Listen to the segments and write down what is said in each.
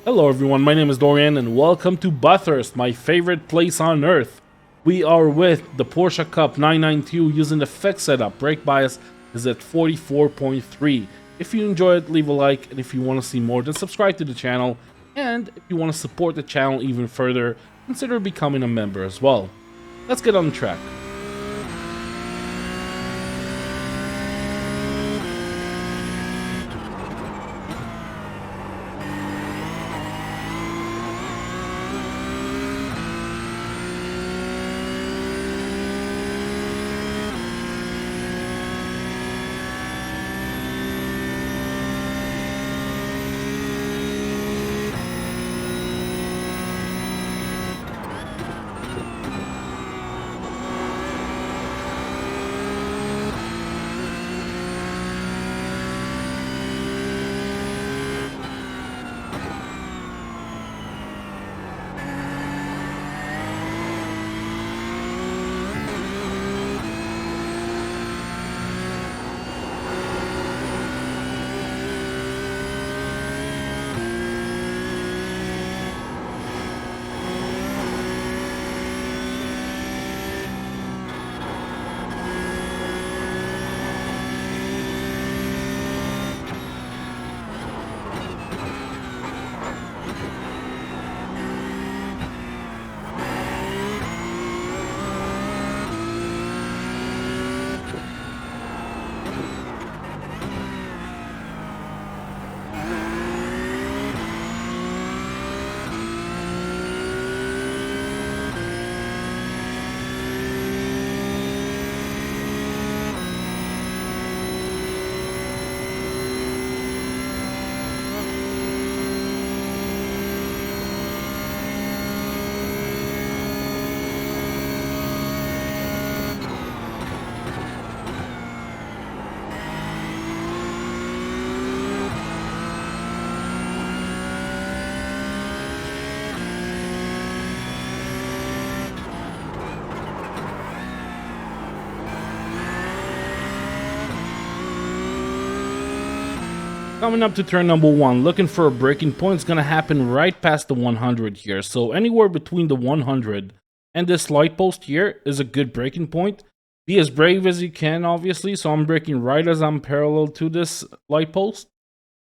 Hello everyone, my name is Dorian and welcome to Bathurst, my favorite place on earth. We are with the Porsche Cup 992 using the fixed setup. Brake bias is at 44.3. If you enjoy it, leave a like, and if you want to see more, then subscribe to the channel. And if you want to support the channel even further, consider becoming a member as well. Let's get on the track. Coming up to turn number 1, looking for a braking point. It's going to happen right past the 100 here. So anywhere between the 100 and this light post here is a good braking point. Be as brave as you can, obviously. So I'm braking right as I'm parallel to this light post.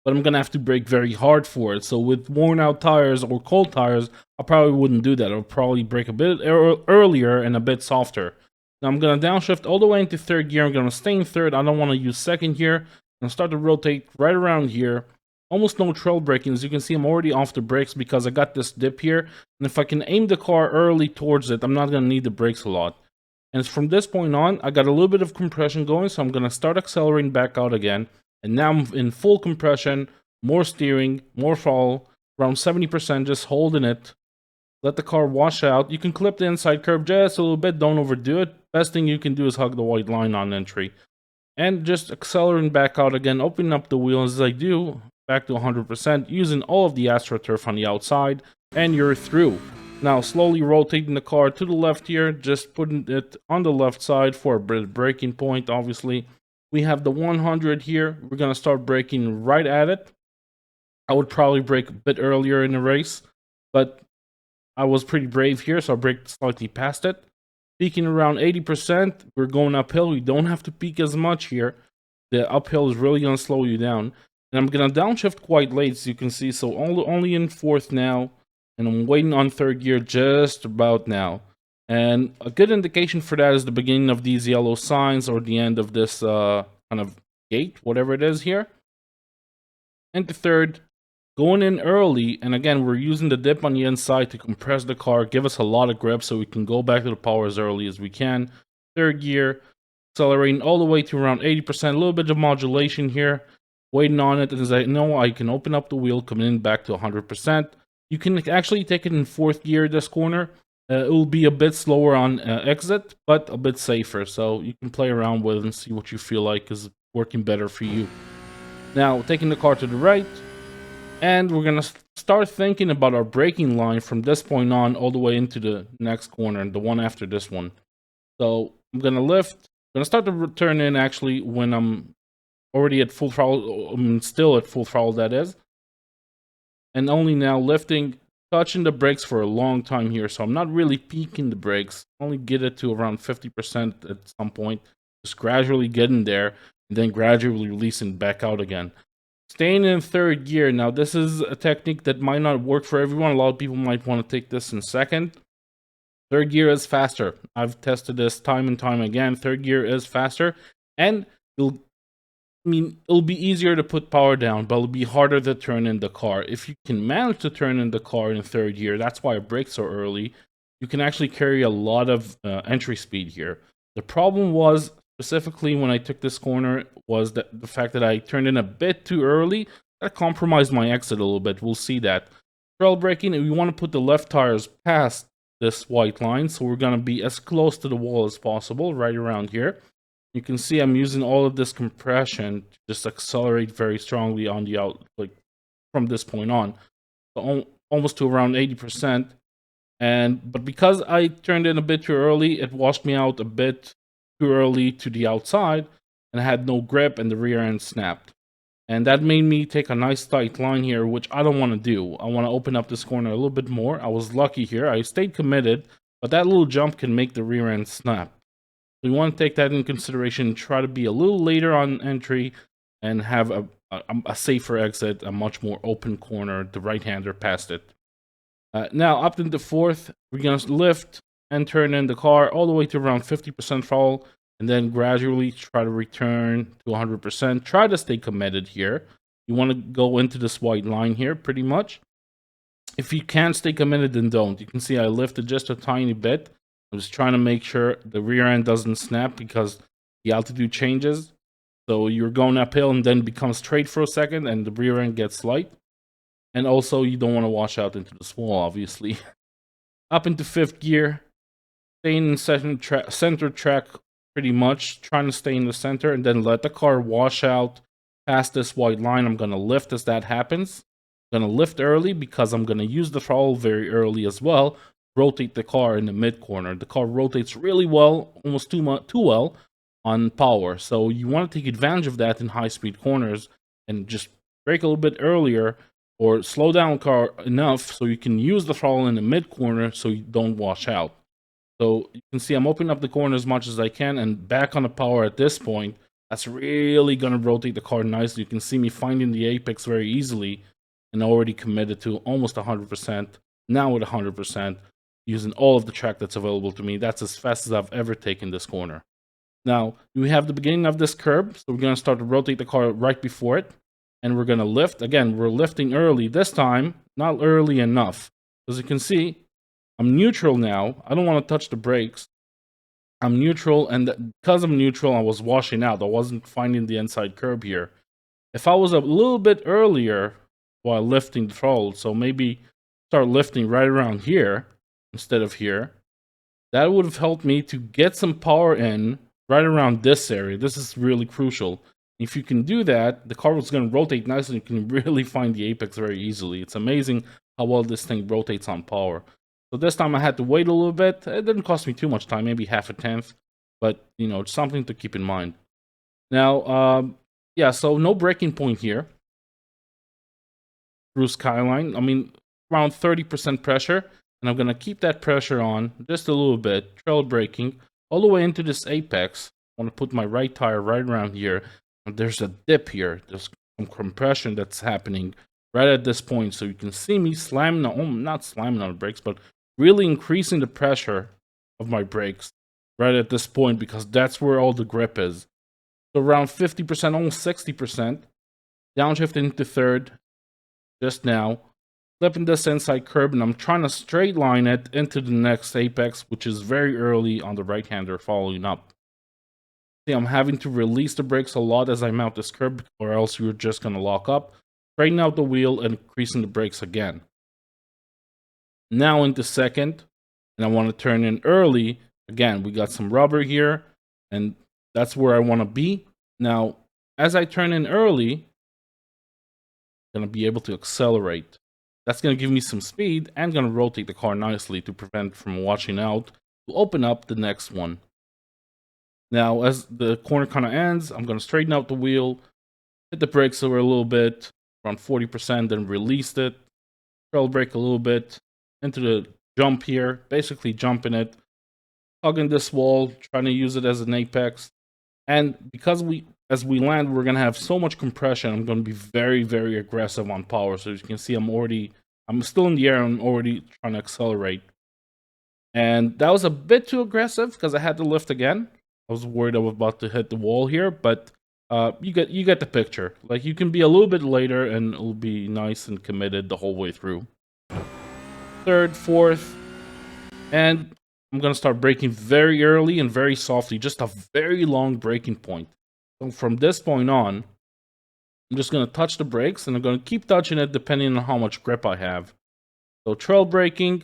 But I'm going to have to brake very hard for it. So with worn out tires or cold tires, I probably wouldn't do that. I'll probably brake a bit earlier and a bit softer. Now I'm going to downshift all the way into third gear. I'm going to stay in third. I don't want to use second gear. And start to rotate right around here. Almost no trail braking. As you can see, I'm already off the brakes because I got this dip here. And if I can aim the car early towards it, I'm not going to need the brakes a lot. And from this point on, I got a little bit of compression going, so I'm going to start accelerating back out again. And now I'm in full compression, more steering, more fall, around 70%, just holding it. Let the car wash out. You can clip the inside curb just a little bit, don't overdo it. Best thing you can do is hug the white line on entry. And just accelerating back out again, opening up the wheels as I do, back to 100%, using all of the AstroTurf on the outside, and you're through. Now, slowly rotating the car to the left here, just putting it on the left side for a braking point, obviously. We have the 100 here. We're going to start braking right at it. I would probably brake a bit earlier in the race, but I was pretty brave here, so I braked slightly past it. Peaking around 80%, we're going uphill. We don't have to peak as much here. The uphill is really going to slow you down. And I'm going to downshift quite late, as you can see. So only in fourth now. And I'm waiting on third gear just about now. And a good indication for that is the beginning of these yellow signs or the end of this kind of gate, whatever it is here. Into third. Going in early, and again, we're using the dip on the inside to compress the car, give us a lot of grip so we can go back to the power as early as we can. Third gear, accelerating all the way to around 80%, a little bit of modulation here, waiting on it, as I know I can open up the wheel, coming in back to 100%. You can actually take it in fourth gear this corner. It will be a bit slower on exit, but a bit safer, so you can play around with it and see what you feel like is working better for you. Now, taking the car to the right, and we're going to start thinking about our braking line from this point on all the way into the next corner, and the one after this one. So I'm going to lift. I'm going to start to turn in actually when I'm already at full throttle. I'm still at full throttle, that is. and only now lifting, touching the brakes for a long time here. So I'm not really peaking the brakes, only get it to around 50% at some point, just gradually getting there, and then gradually releasing back out again. Staying in third gear. Now, this is a technique that might not work for everyone. A lot of people might want to take this in second. Third gear is faster. I've tested this time and time again. Third gear is faster, and it'll be easier to put power down, but it'll be harder to turn in the car. If you can manage to turn in the car in third gear, that's why it brakes so early. You can actually carry a lot of entry speed here. The problem was, specifically when I took this corner, was that the fact that I turned in a bit too early. That compromised my exit a little bit. We'll see that. Trail braking, we want to put the left tires past this white line, so we're going to be as close to the wall as possible, right around here. You can see I'm using all of this compression to just accelerate very strongly on the like from this point on, so almost to around 80%. But because I turned in a bit too early, it washed me out a bit too early to the outside, and I had no grip, and the rear end snapped. And that made me take a nice tight line here, which I don't want to do. I want to open up this corner a little bit more. I was lucky here. I stayed committed, but that little jump can make the rear end snap. We want to take that in consideration, try to be a little later on entry, and have a safer exit, a much more open corner, the right-hander past it. Now, up into fourth, we're going to lift and turn in the car all the way to around 50% throttle, and then gradually try to return to 100%. Try to stay committed here. You want to go into this white line here, pretty much. If you can't stay committed, then don't. You can see I lifted just a tiny bit. I was trying to make sure the rear end doesn't snap because the altitude changes. So you're going uphill and then becomes straight for a second, and the rear end gets light. And also, you don't want to wash out into this wall, obviously. Up into fifth gear. Staying in center track pretty much. Trying to stay in the center and then let the car wash out past this white line. I'm going to lift as that happens. I'm going to lift early because I'm going to use the throttle very early as well. Rotate the car in the mid corner. The car rotates really well, almost too well on power. So you want to take advantage of that in high speed corners and just brake a little bit earlier or slow down the car enough so you can use the throttle in the mid corner so you don't wash out. So you can see I'm opening up the corner as much as I can and back on the power at this point. That's really going to rotate the car nicely. You can see me finding the apex very easily and already committed to almost 100%. Now with 100%, using all of the track that's available to me. That's as fast as I've ever taken this corner. Now, we have the beginning of this curb, so we're going to start to rotate the car right before it. And we're going to lift. Again, we're lifting early. This time, not early enough. As you can see, I'm neutral now. I don't want to touch the brakes. I'm neutral, and because I'm neutral, I was washing out. I wasn't finding the inside curb here. If I was a little bit earlier while lifting the throttle, so maybe start lifting right around here instead of here, that would have helped me to get some power in right around this area. This is really crucial. If you can do that, the car was going to rotate nicely. You can really find the apex very easily. It's amazing how well this thing rotates on power. So this time I had to wait a little bit. It didn't cost me too much time, maybe half a tenth. But, you know, it's something to keep in mind. Now, yeah, so no braking point here through Skyline. I mean, around 30% pressure. And I'm going to keep that pressure on just a little bit, trail braking, all the way into this apex. I want to put my right tire right around here. And there's a dip here. There's some compression that's happening right at this point. So you can see me slamming, not slamming on the brakes, but really increasing the pressure of my brakes right at this point because that's where all the grip is. So around 50%, almost 60%. Downshifting into third just now. Flipping this inside curb, and I'm trying to straight line it into the next apex, which is very early on the right-hander following up. See, I'm having to release the brakes a lot as I mount this curb, or else you're just going to lock up. Straighten out the wheel and increasing the brakes again. Now into second, and I want to turn in early. Again, we got some rubber here, and that's where I want to be. Now, as I turn in early, I'm going to be able to accelerate. That's going to give me some speed and going to rotate the car nicely to prevent from washing out to open up the next one. Now, as the corner kind of ends, I'm going to straighten out the wheel, hit the brakes over a little bit, around 40%, then release it. trail brake a little bit into the jump here, basically jumping it, hugging this wall, trying to use it as an apex. And because as we land, we're gonna have so much compression, I'm gonna be very, very aggressive on power. So as you can see, I'm still in the air, I'm already trying to accelerate. And that was a bit too aggressive because I had to lift again. I was worried I was about to hit the wall here, but you get the picture. Like, you can be a little bit later and it'll be nice and committed the whole way through. Third, fourth, and I'm gonna start braking very early and very softly, just a very long braking point. So from this point on, I'm just gonna touch the brakes and I'm gonna keep touching it depending on how much grip I have. So trail braking.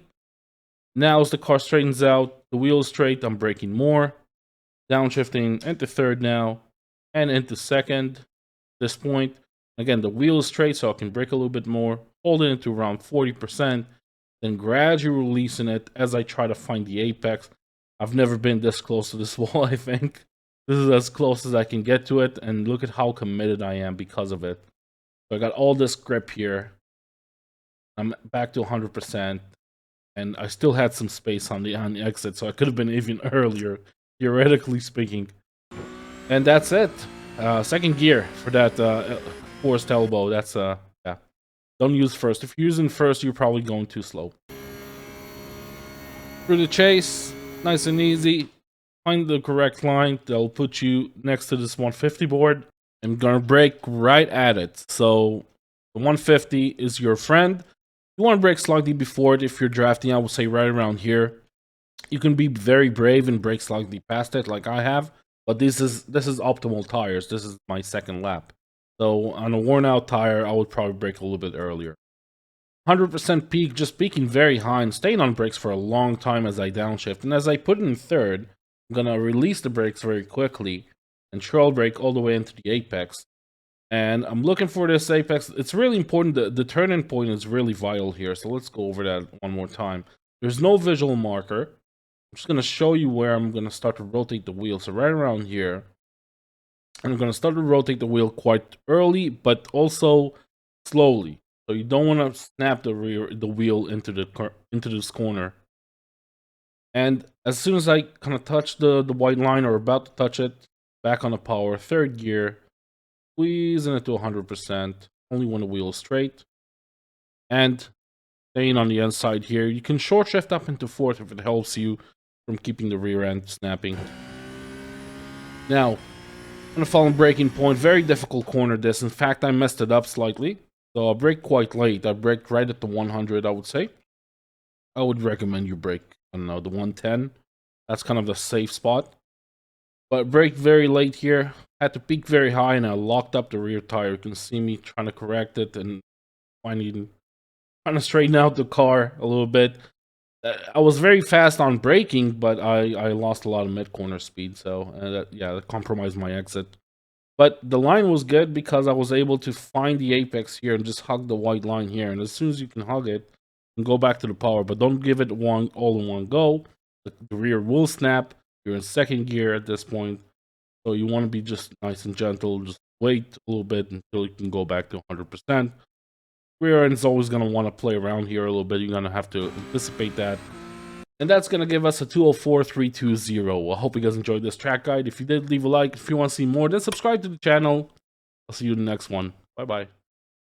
Now as the car straightens out, the wheel is straight, I'm braking more. Downshifting into third now, and into second. At this point, again, the wheel is straight, so I can brake a little bit more, holding it to around 40%, then gradually releasing it as I try to find the apex. I've never been this close to this wall, I think. This is as close as I can get to it, and look at how committed I am because of it. So I got all this grip here. I'm back to 100%. And I still had some space on the exit, so I could have been even earlier, theoretically speaking. And that's it. Second gear for that forced elbow. That's yeah. Don't use first. If you're using first, you're probably going too slow. Through the chase, nice and easy. Find the correct line. That'll put you next to this 150 board. I'm gonna brake right at it. So the 150 is your friend. You want to brake slightly before it if you're drafting, I would say right around here. You can be very brave and brake slightly past it like I have, but this is optimal tires. This is my second lap. So on a worn out tire, I would probably brake a little bit earlier. 100% peak, just peaking very high and staying on brakes for a long time as I downshift. And as I put it in third, I'm going to release the brakes very quickly and trail brake all the way into the apex. And I'm looking for this apex. It's really important. The turn-in point is really vital here. So let's go over that one more time. There's no visual marker. I'm just going to show you where I'm going to start to rotate the wheel. So right around here. And I'm going to start to rotate the wheel quite early, but also slowly. So you don't want to snap the wheel into this corner. And as soon as I kind of touch the white line or about to touch it, back on the power, third gear. Squeezing it to 100%, only when the wheel is straight. And staying on the inside here, you can short shift up into fourth if it helps you from keeping the rear end snapping. Now, I'm going to follow braking point, very difficult corner this. In fact, I messed it up slightly. So I brake quite late. I braked right at the 100, I would say. I would recommend you brake, I don't know, the 110. That's kind of the safe spot. But braked very late here. Had to peak very high and I locked up the rear tire. You can see me trying to correct it and trying to straighten out the car a little bit. I was very fast on braking, but I lost a lot of mid-corner speed. So that compromised my exit. But the line was good because I was able to find the apex here and just hug the white line here. And as soon as you can hug it, you can go back to the power. But don't give it all in one go. The rear will snap. You're in second gear at this point. So you want to be just nice and gentle. Just wait a little bit until you can go back to 100%. Rear end is always going to want to play around here a little bit. You're going to have to anticipate that. And that's going to give us a 204.320. I hope you guys enjoyed this track guide. If you did, leave a like. If you want to see more, then subscribe to the channel. I'll see you in the next one. Bye-bye.